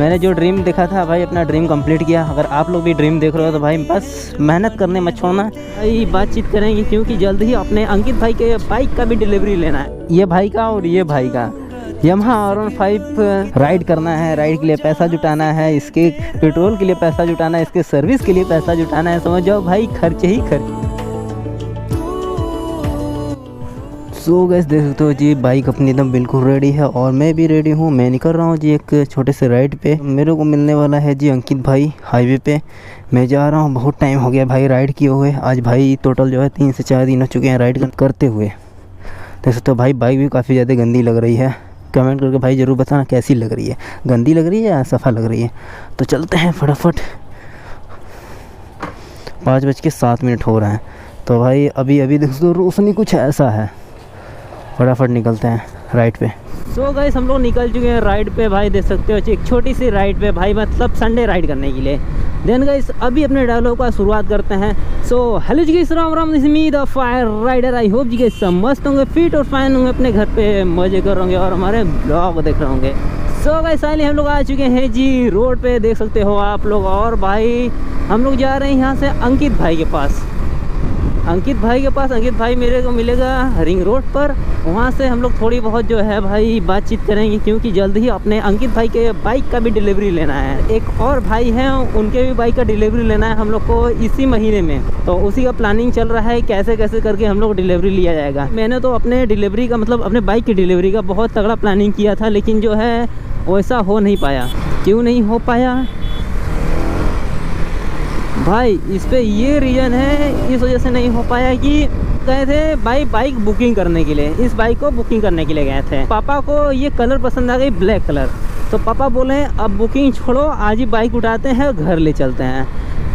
मैंने जो ड्रीम देखा था भाई, अपना ड्रीम कंप्लीट किया। अगर आप लोग भी ड्रीम देख रहे हो तो भाई बस मेहनत करने मत छोड़ना भाई। बातचीत करेंगे क्योंकि जल्द ही अपने अंकित भाई के बाइक का भी डिलीवरी लेना है, ये भाई का और ये भाई का। Yamaha R15 राइड करना है, राइड के लिए पैसा जुटाना है, इसके पेट्रोल के लिए पैसा जुटाना है, इसके सर्विस के लिए पैसा जुटाना है। समझ जाओ भाई, खर्चे ही खर्चे। सो गाइस देख सकते हो जी, बाइक अपनी एकदम बिल्कुल रेडी है और मैं भी रेडी हूँ। मैं निकल रहा हूँ जी एक छोटे से राइड पे। मेरे को मिलने वाला है जी अंकित भाई हाईवे पे। मैं जा रहा हूँ, बहुत टाइम हो गया भाई राइड किए हुए। आज भाई टोटल जो है 3 से 4 दिन हो चुके हैं राइड करते हुए। देख सकते हो भाई, बाइक भी काफ़ी ज़्यादा गंदी लग रही है। कमेंट करके भाई ज़रूर बताना कैसी लग रही है, गंदी लग रही है या सफ़ा लग रही है। तो चलते हैं फटाफट। 5:07 हो रहा है। तो भाई अभी दोस्तों रोशनी कुछ ऐसा है, फटाफट निकलते हैं राइड पे। सो गाइस हम लोग निकल चुके हैं राइड पे भाई। देख सकते हो एक छोटी सी राइड पे भाई, मतलब संडे राइड करने के लिए। देन गाइस अभी अपने डायलॉग का शुरुआत करते हैं। सो हेलो जी guys, Ram Ram, this me the fire rider. I hope जी गाइस सब मस्त होंगे, फिट और फाइन होंगे, अपने घर पे मजे कर रहे होंगे और हमारे ब्लॉग देख रहे होंगे। सो गाइस फाइनली हम लोग आ चुके हैं जी रोड पे, देख सकते हो आप लोग। और भाई हम लोग जा रहे हैं यहाँ से अंकित भाई के पास। अंकित भाई मेरे को मिलेगा रिंग रोड पर। वहाँ से हम लोग थोड़ी बहुत जो है भाई बातचीत करेंगे क्योंकि जल्द ही अपने अंकित भाई के बाइक का भी डिलीवरी लेना है। एक और भाई हैं, उनके भी बाइक का डिलीवरी लेना है हम लोग को इसी महीने में। तो उसी का प्लानिंग चल रहा है, कैसे कैसे करके हम लोग डिलीवरी लिया जाएगा। मैंने तो अपने डिलीवरी का मतलब अपने बाइक की डिलीवरी का बहुत तगड़ा प्लानिंग किया था, लेकिन जो है वैसा हो नहीं पाया। क्यों नहीं हो पाया भाई, इस पे ये रीज़न है, इस वजह से नहीं हो पाया कि गए थे भाई बाइक बुकिंग करने के लिए। इस बाइक को बुकिंग करने के लिए गए थे। पापा को ये कलर पसंद आ गई, ब्लैक कलर। तो पापा बोले अब बुकिंग छोड़ो, आज ही बाइक उठाते हैं घर ले चलते हैं।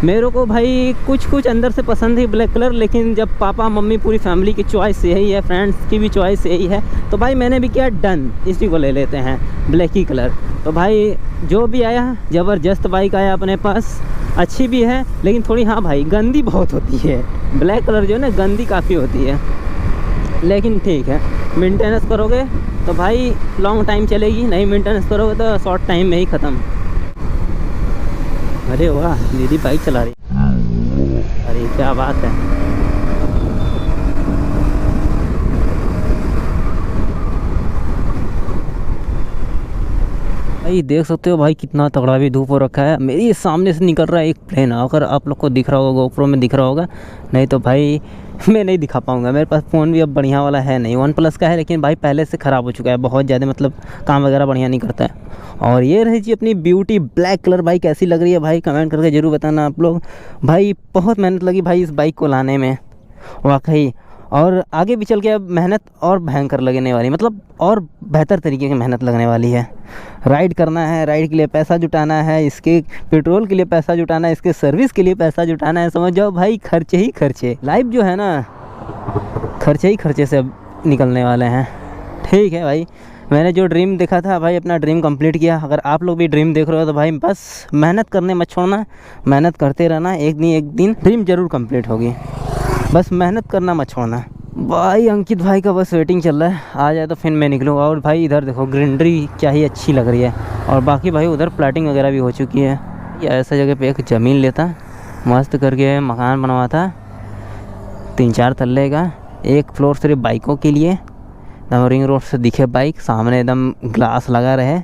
मेरे को भाई कुछ अंदर से पसंद है ब्लैक कलर, लेकिन जब पापा मम्मी पूरी फैमिली की चॉइस यही है, फ्रेंड्स की भी चॉइस यही है, तो भाई मैंने भी किया डन, इसी को ले लेते हैं ब्लैक ही कलर। तो भाई जो भी आया ज़बरदस्त बाइक आया अपने पास, अच्छी भी है लेकिन थोड़ी हाँ भाई गंदी बहुत होती है। ब्लैक कलर जो है ना गंदी काफ़ी होती है, लेकिन ठीक है मेंटेनेंस करोगे तो भाई लॉन्ग टाइम चलेगी, नहीं मेंटेनेंस करोगे तो शॉर्ट टाइम में ही ख़त्म। अरे वाह, दीदी बाइक चला रही, अरे क्या बात है। भाई देख सकते हो भाई कितना तगड़ा भी धूप हो रखा है। मेरे सामने से निकल रहा है एक प्लेन, अगर आप लोग को दिख रहा होगा गोप्रो में दिख रहा होगा, नहीं तो भाई मैं नहीं दिखा पाऊँगा। मेरे पास फ़ोन भी अब बढ़िया वाला है नहीं, OnePlus का है, लेकिन भाई पहले से ख़राब हो चुका है बहुत ज़्यादा, मतलब काम वगैरह बढ़िया नहीं करता है। और ये रही जी अपनी ब्यूटी ब्लैक कलर बाइक, कैसी लग रही है भाई कमेंट करके ज़रूर बताना आप लोग। भाई बहुत मेहनत लगी भाई इस बाइक को लाने में वाकई, और आगे भी चल के अब मेहनत और भयंकर लगने वाली, मतलब और बेहतर तरीके की मेहनत लगने वाली है। राइड करना है, राइड के लिए पैसा जुटाना है, इसके पेट्रोल के लिए पैसा जुटाना है, इसके सर्विस के लिए पैसा जुटाना है। समझ जाओ भाई खर्चे ही खर्चे। लाइफ जो है ना खर्चे ही खर्चे से अब निकलने वाले हैं। ठीक है भाई, मैंने जो ड्रीम देखा था भाई, अपना ड्रीम कंप्लीट किया। अगर आप लोग भी ड्रीम देख रहे हो तो भाई बस मेहनत करने मत छोड़ना, मेहनत करते रहना, एक दिन ड्रीम ज़रूर कंप्लीट होगी। बस मेहनत करना मत छोड़ना। भाई अंकित भाई का बस वेटिंग चल रहा है, आ जाए तो फिर मैं निकलूँगा। और भाई इधर देखो ग्रीनरी क्या ही अच्छी लग रही है, और बाकी भाई उधर प्लाटिंग वगैरह भी हो चुकी है। ये ऐसा जगह पे एक ज़मीन लेता, मस्त करके मकान बनवाता 3-4 तल्ले का, एक फ्लोर सिर्फ बाइकों के लिए, एकदम रिंग रोड से दिखे बाइक, सामने एकदम ग्लास लगा रहे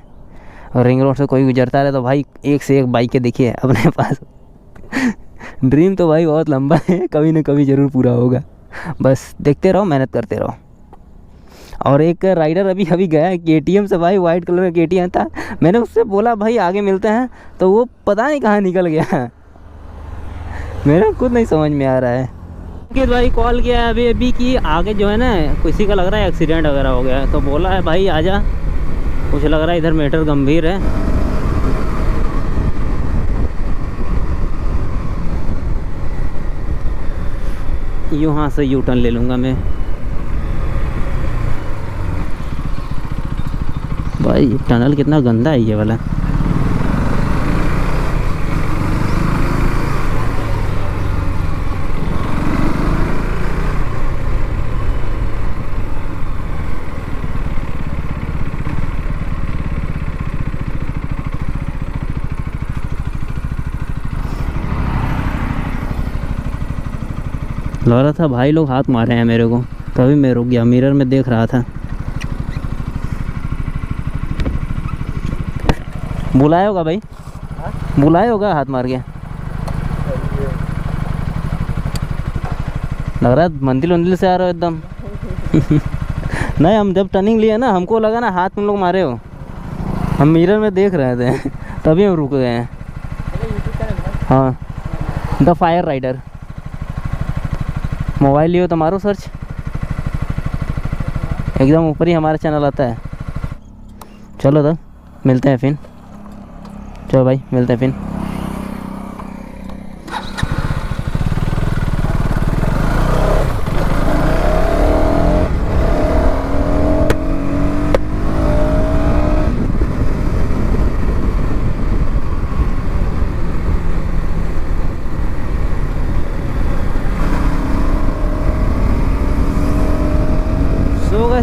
और रिंग रोड से कोई गुजरता रहे तो भाई एक से एक बाइकें दिखिए अपने पास। ड्रीम तो भाई बहुत लंबा है, कभी ना कभी ज़रूर पूरा होगा। बस देखते रहो, मेहनत करते रहो। और एक राइडर अभी गया है KTM से भाई, वाइट कलर का KTM था। मैंने उससे बोला भाई आगे मिलते हैं, तो वो पता नहीं कहाँ निकल गया। मेरे खुद नहीं समझ में आ रहा है। कि भाई कॉल किया है अभी कि आगे जो है ना किसी का लग रहा है एक्सीडेंट वगैरह हो गया है, तो बोला है भाई आजा, कुछ लग रहा है इधर मैटर गंभीर है। यहाँ से यू टर्न ले लूँगा मैं। भाई टनल कितना गंदा है ये वाला। लग रहा था भाई लोग हाथ मारे हैं मेरे को, तभी मैं रुक गया, मिरर में देख रहा था। बुलाया होगा भाई, बुलाया होगा हाथ मार के। लग रहा है मंदिर से आ रहे हो एकदम। नहीं, हम जब टर्निंग लिए ना, हमको लगा ना हाथ में लोग मारे हो, हम मिरर में देख रहे थे तभी हम रुक गए हैं। हाँ, द फायर राइडर। मोबाइल लियो तो मारो सर्च, एकदम ऊपर ही हमारा चैनल आता है। चलो तब मिलते हैं फिर, चलो भाई मिलते हैं फिर।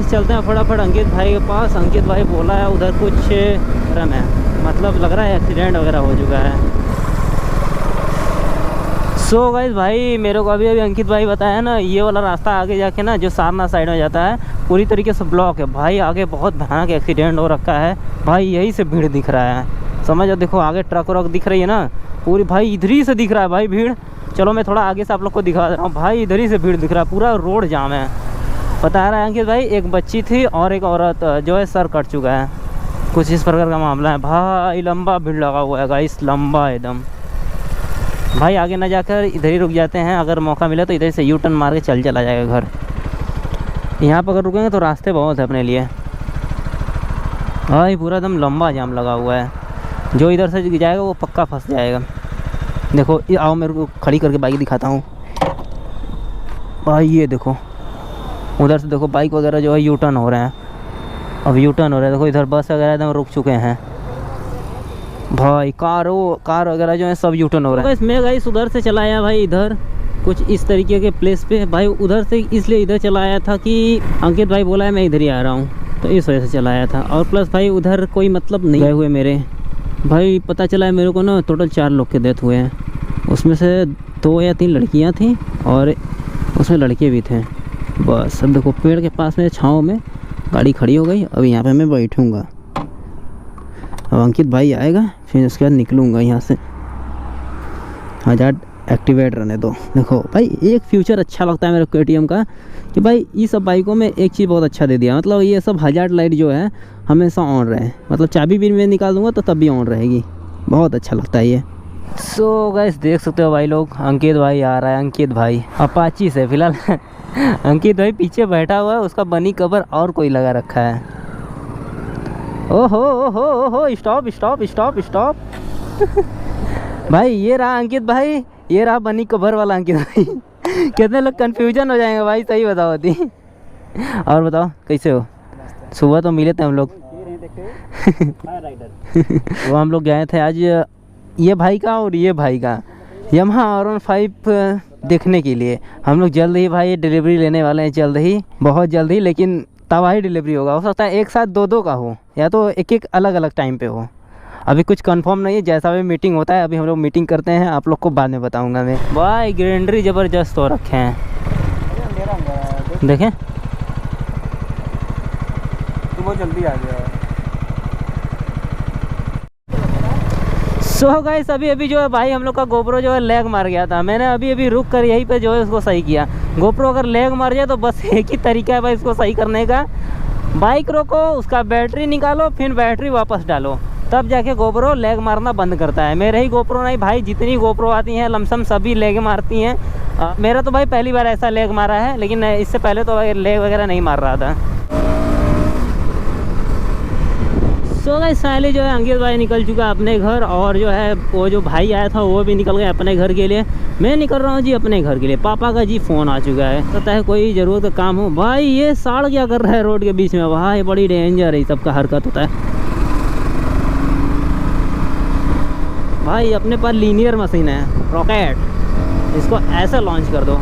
चलते हैं फटाफट अंकित भाई के पास। अंकित भाई बोला है उधर कुछ रम है, मतलब लग रहा है एक्सीडेंट वगैरह हो चुका है। सो गाइस भाई मेरे को अभी अंकित भाई बताया ना, ये वाला रास्ता आगे जाके ना जो सारनाथ साइड में जाता है पूरी तरीके से ब्लॉक है भाई। आगे बहुत भयानक एक्सीडेंट हो रखा है भाई, यही से भीड़ दिख रहा है, समझो। देखो आगे ट्रक व्रक दिख रही है ना पूरी, भाई इधर ही से दिख रहा है भाई भीड़। चलो मैं थोड़ा आगे से आप लोग को दिखा रहा हूँ भाई, इधर ही से भीड़ दिख रहा है, पूरा रोड जाम है। बता रहा है अंकित भाई, एक बच्ची थी और एक औरत जो है सर कट चुका है, कुछ इस प्रकार का मामला है भाई। लंबा भीड़ लगा हुआ है गाइस, लंबा एकदम भाई। आगे ना जाकर इधर ही रुक जाते हैं, अगर मौका मिले तो इधर से यू टर्न मार के चला जाएगा घर। यहाँ पर अगर रुकेंगे तो रास्ते बहुत है अपने लिए भाई, पूरा एकदम लंबा जाम लगा हुआ है। जो इधर से जाएगा वो पक्का फंस जाएगा। देखो ये आओ, मेरे को खड़ी करके बाइक दिखाता हूँ भाई। ये देखो उधर से देखो बाइक वगैरह जो है यू टर्न हो रहे हैं, अब यू टर्न हो रहा है। देखो इधर बस वगैरह एकदम रुक चुके हैं भाई, कार वगैरह जो है सब यू टर्न हो रहा है। मैं गाइस उधर से चला आया भाई, इधर कुछ इस तरीके के प्लेस पे भाई। उधर से इसलिए इधर चला आया था कि अंकित भाई बोला है मैं इधर ही आ रहा हूँ, तो इस वजह से चला आया था। और प्लस भाई उधर कोई मतलब नहीं गए हुए मेरे भाई, पता चला है मेरे को ना टोटल 4 लोग के डेथ हुए हैं, उसमें से 2 या 3 लड़कियाँ थी और उसमें लड़के भी थे। बस अब देखो पेड़ के पास में छाँव में गाड़ी खड़ी हो गई, अब यहाँ पे मैं बैठूँगा। अब अंकित भाई आएगा फिर उसके बाद निकलूँगा यहाँ से। 1000 एक्टिवेट रहने दो। देखो भाई एक फ्यूचर अच्छा लगता है मेरे को KTM का कि भाई ये सब बाइकों में एक चीज़ बहुत अच्छा दे दिया, मतलब ये सब हजार्ड लाइट जो है हमेशा ऑन रहे, मतलब चाबी भी मैं निकाल दूँगा तो तब भी ऑन रहेगी, बहुत अच्छा लगता है ये। सो गाइस देख सकते हो भाई लोग, अंकित भाई आ रहा है। अंकित भाई अपाची से फिलहाल अंकित भाई पीछे बैठा हुआ है, उसका बनी कवर और कोई लगा रखा है। ओहो स्टॉप स्टॉप स्टॉप स्टॉप भाई ये रहा अंकित भाई, ये रहा बनी कवर वाला अंकित भाई। कितने लोग कंफ्यूजन हो जाएंगे भाई, सही बताओ दी। और बताओ कैसे हो? सुबह तो मिले थे हम लोग वो हम लोग गए थे आज ये भाई का और ये भाई का Yamaha R15 देखने के लिए। हम लोग जल्द ही भाई डिलीवरी लेने वाले हैं, जल्द ही, बहुत जल्द ही, लेकिन तब ही डिलीवरी होगा। हो सकता है एक साथ 2 का हो या तो एक अलग अलग टाइम पे हो, अभी कुछ कंफर्म नहीं है। जैसा भी मीटिंग होता है अभी हम लोग मीटिंग करते हैं, आप लोग को बाद में बताऊंगा मैं। भाई ग्रेंडरी ज़बरदस्त हो रखे हैं, देखें तो वो जल्दी आ गया। सो गाइस अभी जो है भाई हम लोग का गोप्रो जो है लैग मार गया था। मैंने अभी रुक कर यहीं पे जो है उसको सही किया। गोप्रो अगर लैग मार जाए तो बस एक ही तरीका है भाई इसको सही करने का, बाइक रोको, उसका बैटरी निकालो, फिर बैटरी वापस डालो, तब जाके गोप्रो लैग मारना बंद करता है। मेरे ही गोप्रो नहीं भाई, जितनी गोप्रो आती हैं लमसम सभी लैग मारती हैं। मेरा तो भाई पहली बार ऐसा लैग मारा है, लेकिन इससे पहले तो लैग वगैरह नहीं मार रहा था। सो गाइस फाइनली जो है अंकित भाई निकल चुका अपने घर, और जो है वो जो भाई आया था वो भी निकल गया अपने घर के लिए। मैं निकल रहा हूँ जी अपने घर के लिए। पापा का जी फ़ोन आ चुका है, पता है कोई ज़रूरत का काम हो। भाई ये साड़ क्या कर रहा है रोड के बीच में भाई, बड़ी डेंजर है सबका हरकत होता है भाई। अपने पास लीनियर मशीन है रॉकेट, इसको ऐसे लॉन्च कर दो।